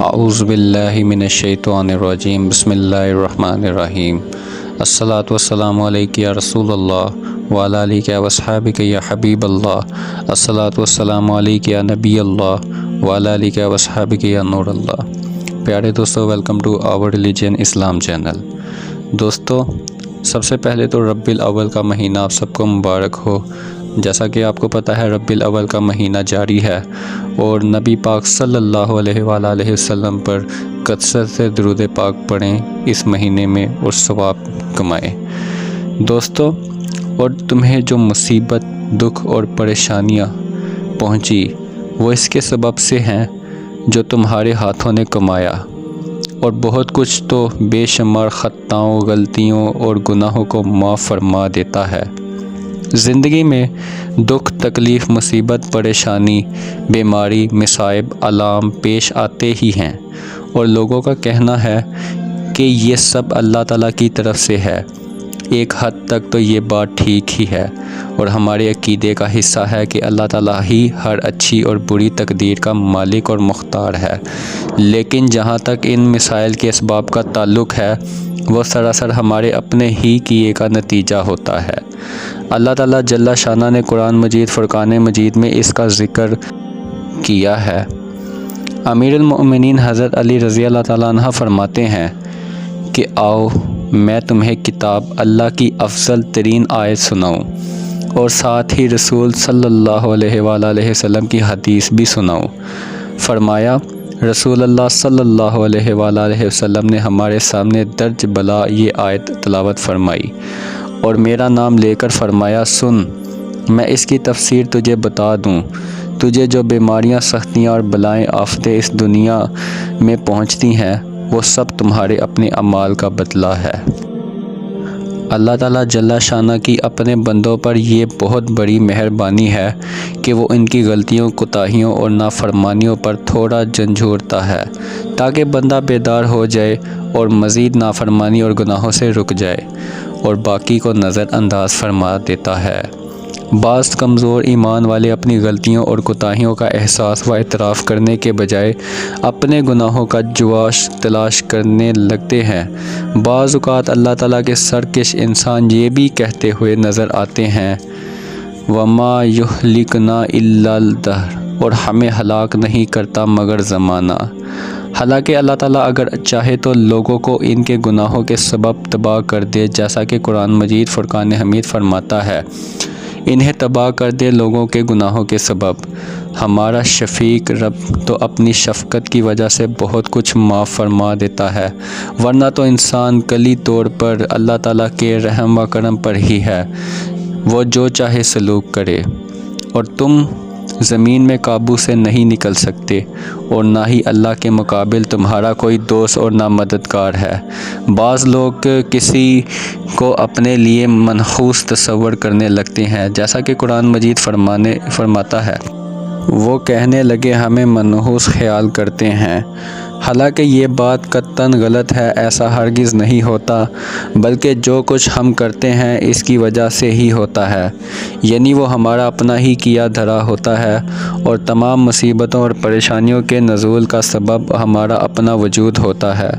اعوذ باللہ من الشیطان الرجیم بسم اللہ الرحمن الرحیم الصلاۃ والسلام علیک یا رسول اللہ وعلی آلک و اصحابک یا حبیب اللہ الصلاۃ والسلام علیک یا نبی اللہ وعلی آلک و اصحابک یا نور اللہ۔ پیارے دوستو، welcome to our religion Islam channel. دوستو، سب سے پہلے تو ربیع الاول کا مہینہ آپ سب کو مبارک ہو۔ جیسا کہ آپ کو پتہ ہے، ربیع الاول کا مہینہ جاری ہے اور نبی پاک صلی اللہ علیہ وآلہ وسلم پر کثرت سے درود پاک پڑھیں اس مہینے میں اور ثواب کمائیں۔ دوستو، اور تمہیں جو مصیبت، دکھ اور پریشانیاں پہنچی وہ اس کے سبب سے ہیں جو تمہارے ہاتھوں نے کمایا، اور بہت کچھ تو بے شمار خطاؤں، غلطیوں اور گناہوں کو معاف فرما دیتا ہے۔ زندگی میں دکھ، تکلیف، مصیبت، پریشانی، بیماری، مصائب، آلام پیش آتے ہی ہیں، اور لوگوں کا کہنا ہے کہ یہ سب اللہ تعالیٰ کی طرف سے ہے۔ ایک حد تک تو یہ بات ٹھیک ہی ہے اور ہمارے عقیدے کا حصہ ہے کہ اللہ تعالیٰ ہی ہر اچھی اور بری تقدیر کا مالک اور مختار ہے، لیکن جہاں تک ان مسائل کے اسباب کا تعلق ہے وہ سراسر ہمارے اپنے ہی کیے کا نتیجہ ہوتا ہے۔ اللہ تعالیٰ جل شانہ نے قرآن مجید، فرقان مجید میں اس کا ذکر کیا ہے۔ امیر المؤمنین حضرت علی رضی اللہ تعالیٰ عنہ فرماتے ہیں کہ آؤ میں تمہیں کتاب اللہ کی افضل ترین آیت سناؤں اور ساتھ ہی رسول صلی اللہ علیہ وآلہ وسلم کی حدیث بھی سناؤں۔ فرمایا، رسول اللہ صلی اللہ علیہ وآلہ وسلم نے ہمارے سامنے درج بلا یہ آیت تلاوت فرمائی اور میرا نام لے کر فرمایا، سن، میں اس کی تفسیر تجھے بتا دوں۔ تجھے جو بیماریاں، سختیاں اور بلائیں، آفتیں اس دنیا میں پہنچتی ہیں وہ سب تمہارے اپنے اعمال کا بدلہ ہے۔ اللہ تعالیٰ جل شانہ کی اپنے بندوں پر یہ بہت بڑی مہربانی ہے کہ وہ ان کی غلطیوں، کوتاہیوں اور نافرمانیوں پر تھوڑا جھنجھوڑتا ہے تاکہ بندہ بیدار ہو جائے اور مزید نافرمانی اور گناہوں سے رک جائے، اور باقی کو نظر انداز فرما دیتا ہے۔ بعض کمزور ایمان والے اپنی غلطیوں اور کوتاہیوں کا احساس و اعتراف کرنے کے بجائے اپنے گناہوں کا جواز تلاش کرنے لگتے ہیں۔ بعض اوقات اللہ تعالیٰ کے سرکش انسان یہ بھی کہتے ہوئے نظر آتے ہیں، وَمَا يُهْلِكُنَا إِلَّا الدَّهْرُ، اور ہمیں ہلاک نہیں کرتا مگر زمانہ۔ حالانکہ اللہ تعالیٰ اگر چاہے تو لوگوں کو ان کے گناہوں کے سبب تباہ کر دے، جیسا کہ قرآن مجید فرقان حمید فرماتا ہے، انہیں تباہ کر دے لوگوں کے گناہوں کے سبب۔ ہمارا شفیق رب تو اپنی شفقت کی وجہ سے بہت کچھ معاف فرما دیتا ہے، ورنہ تو انسان کلی طور پر اللہ تعالیٰ کے رحم و کرم پر ہی ہے، وہ جو چاہے سلوک کرے، اور تم زمین میں قابو سے نہیں نکل سکتے، اور نہ ہی اللہ کے مقابل تمہارا کوئی دوست اور نہ مددگار ہے۔ بعض لوگ کسی کو اپنے لیے منحوس تصور کرنے لگتے ہیں، جیسا کہ قرآن مجید فرماتا ہے، وہ کہنے لگے ہمیں منحوس خیال کرتے ہیں، حالانکہ یہ بات قطعاً غلط ہے۔ ایسا ہرگز نہیں ہوتا، بلکہ جو کچھ ہم کرتے ہیں اس کی وجہ سے ہی ہوتا ہے، یعنی وہ ہمارا اپنا ہی کیا دھرا ہوتا ہے، اور تمام مصیبتوں اور پریشانیوں کے نزول کا سبب ہمارا اپنا وجود ہوتا ہے۔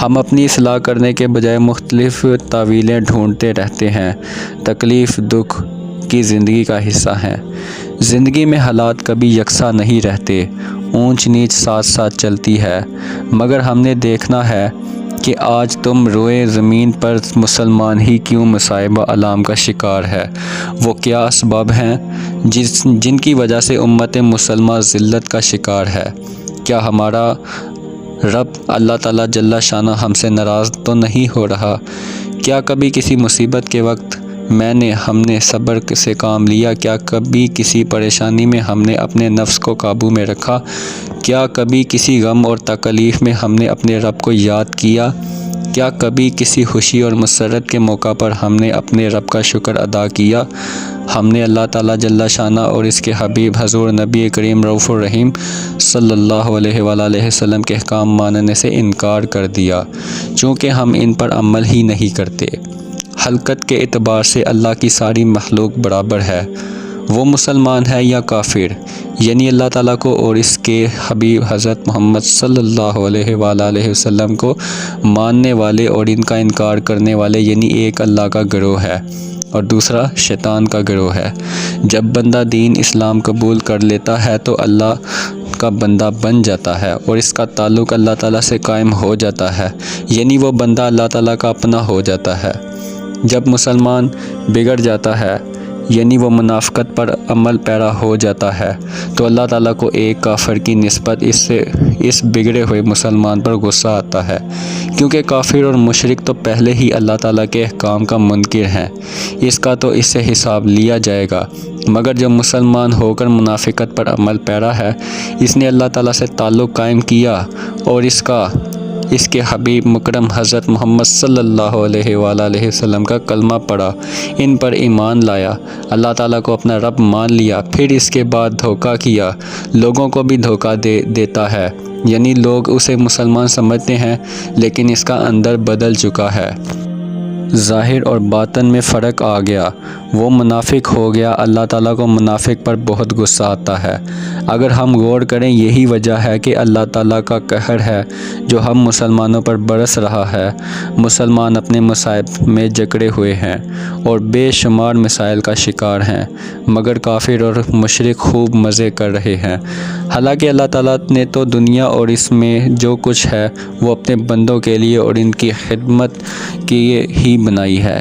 ہم اپنی اصلاح کرنے کے بجائے مختلف تعویلیں ڈھونڈتے رہتے ہیں۔ تکلیف، دکھ کی زندگی کا حصہ ہیں۔ زندگی میں حالات کبھی یکساں نہیں رہتے، اونچ نیچ ساتھ ساتھ چلتی ہے، مگر ہم نے دیکھنا ہے کہ آج تم روئے زمین پر مسلمان ہی کیوں مصائب و آلام کا شکار ہے۔ وہ کیا اسباب ہیں جن کی وجہ سے امت مسلمہ ذلت کا شکار ہے؟ کیا ہمارا رب اللہ تعالیٰ جل شانہ ہم سے ناراض تو نہیں ہو رہا؟ کیا کبھی کسی مصیبت کے وقت ہم نے صبر سے کام لیا؟ کیا کبھی کسی پریشانی میں ہم نے اپنے نفس کو قابو میں رکھا؟ کیا کبھی کسی غم اور تکلیف میں ہم نے اپنے رب کو یاد کیا؟ کیا کبھی کسی خوشی اور مسرت کے موقع پر ہم نے اپنے رب کا شکر ادا کیا؟ ہم نے اللہ تعالیٰ جل شانہ اور اس کے حبیب حضور نبی کریم رؤوف الرحیم صلی اللہ علیہ وآلہ وسلم کے احکام ماننے سے انکار کر دیا، چونکہ ہم ان پر عمل ہی نہیں کرتے۔ خلقت کے اعتبار سے اللہ کی ساری مخلوق برابر ہے، وہ مسلمان ہے یا کافر، یعنی اللہ تعالیٰ کو اور اس کے حبیب حضرت محمد صلی اللہ علیہ وآلہ وسلم کو ماننے والے اور ان کا انکار کرنے والے، یعنی ایک اللہ کا گروہ ہے اور دوسرا شیطان کا گروہ ہے۔ جب بندہ دین اسلام قبول کر لیتا ہے تو اللہ کا بندہ بن جاتا ہے اور اس کا تعلق اللہ تعالیٰ سے قائم ہو جاتا ہے، یعنی وہ بندہ اللہ تعالیٰ کا اپنا ہو جاتا ہے۔ جب مسلمان بگڑ جاتا ہے، یعنی وہ منافقت پر عمل پیرا ہو جاتا ہے، تو اللہ تعالیٰ کو ایک کافر کی نسبت اس بگڑے ہوئے مسلمان پر غصہ آتا ہے، کیونکہ کافر اور مشرک تو پہلے ہی اللہ تعالیٰ کے احکام کا منکر ہیں، اس کا تو اس سے حساب لیا جائے گا۔ مگر جو مسلمان ہو کر منافقت پر عمل پیرا ہے، اس نے اللہ تعالیٰ سے تعلق قائم کیا اور اس کے حبیب مکرم حضرت محمد صلی اللہ علیہ وآلہ وسلم کا کلمہ پڑھا، ان پر ایمان لایا، اللہ تعالیٰ کو اپنا رب مان لیا، پھر اس کے بعد دھوکہ کیا، لوگوں کو بھی دھوکہ دیتا ہے، یعنی لوگ اسے مسلمان سمجھتے ہیں لیکن اس کا اندر بدل چکا ہے، ظاہر اور باطن میں فرق آ گیا، وہ منافق ہو گیا۔ اللہ تعالیٰ کو منافق پر بہت غصہ آتا ہے۔ اگر ہم غور کریں، یہی وجہ ہے کہ اللہ تعالیٰ کا قہر ہے جو ہم مسلمانوں پر برس رہا ہے۔ مسلمان اپنے مصائب میں جکڑے ہوئے ہیں اور بے شمار مسائل کا شکار ہیں، مگر کافر اور مشرک خوب مزے کر رہے ہیں۔ حالانکہ اللہ تعالیٰ نے تو دنیا اور اس میں جو کچھ ہے وہ اپنے بندوں کے لیے اور ان کی خدمت کے ہی بنائی ہے۔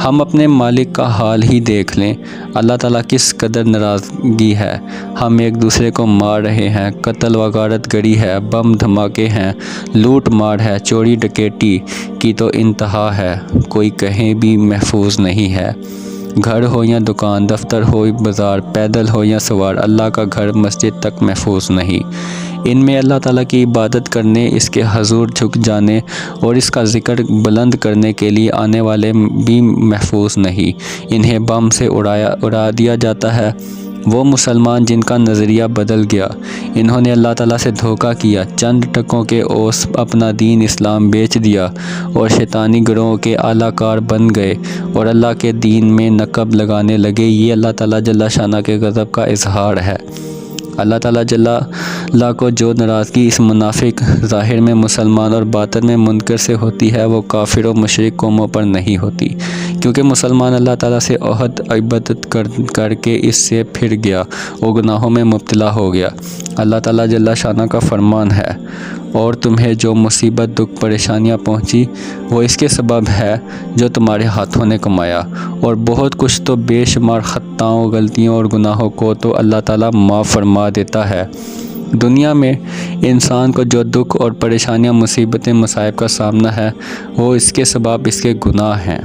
ہم اپنے مالک کا حال ہی دیکھ لیں، اللہ تعالیٰ کس قدر ناراضگی ہے۔ ہم ایک دوسرے کو مار رہے ہیں، قتل و غارت گری ہے، بم دھماکے ہیں، لوٹ مار ہے، چوری ڈکیتی کی تو انتہا ہے، کوئی کہیں بھی محفوظ نہیں ہے۔ گھر ہو یا دکان، دفتر ہو یا بازار، پیدل ہو یا سوار، اللہ کا گھر مسجد تک محفوظ نہیں۔ ان میں اللہ تعالیٰ کی عبادت کرنے، اس کے حضور جھک جانے اور اس کا ذکر بلند کرنے کے لیے آنے والے بھی محفوظ نہیں، انہیں بم سے اڑا دیا جاتا ہے۔ وہ مسلمان جن کا نظریہ بدل گیا، انہوں نے اللہ تعالیٰ سے دھوکہ کیا، چند ٹکوں کے اوس اپنا دین اسلام بیچ دیا اور شیطانی گروہوں کے اعلیٰ کار بن گئے اور اللہ کے دین میں نقب لگانے لگے۔ یہ اللہ تعالیٰ جل شانہ کے غضب کا اظہار ہے۔ اللہ تعالیٰ جل کو جو ناراضگی اس منافق ظاہر میں مسلمان اور باطن میں منکر سے ہوتی ہے، وہ کافر و مشرک قوموں پر نہیں ہوتی، کیونکہ مسلمان اللہ تعالیٰ سے عہد عبادت کر کے اس سے پھر گیا اور گناہوں میں مبتلا ہو گیا۔ اللہ تعالیٰ جل شانہ کا فرمان ہے، اور تمہیں جو مصیبت، دکھ، پریشانیاں پہنچی وہ اس کے سبب ہے جو تمہارے ہاتھوں نے کمایا، اور بہت کچھ تو بے شمار خطاؤں، غلطیوں اور گناہوں کو تو اللہ تعالیٰ معاف فرما دیتا ہے۔ دنیا میں انسان کو جو دکھ اور پریشانیاں، مصیبتیں، مصائب کا سامنا ہے، وہ اس کے سبب اس کے گناہ ہیں۔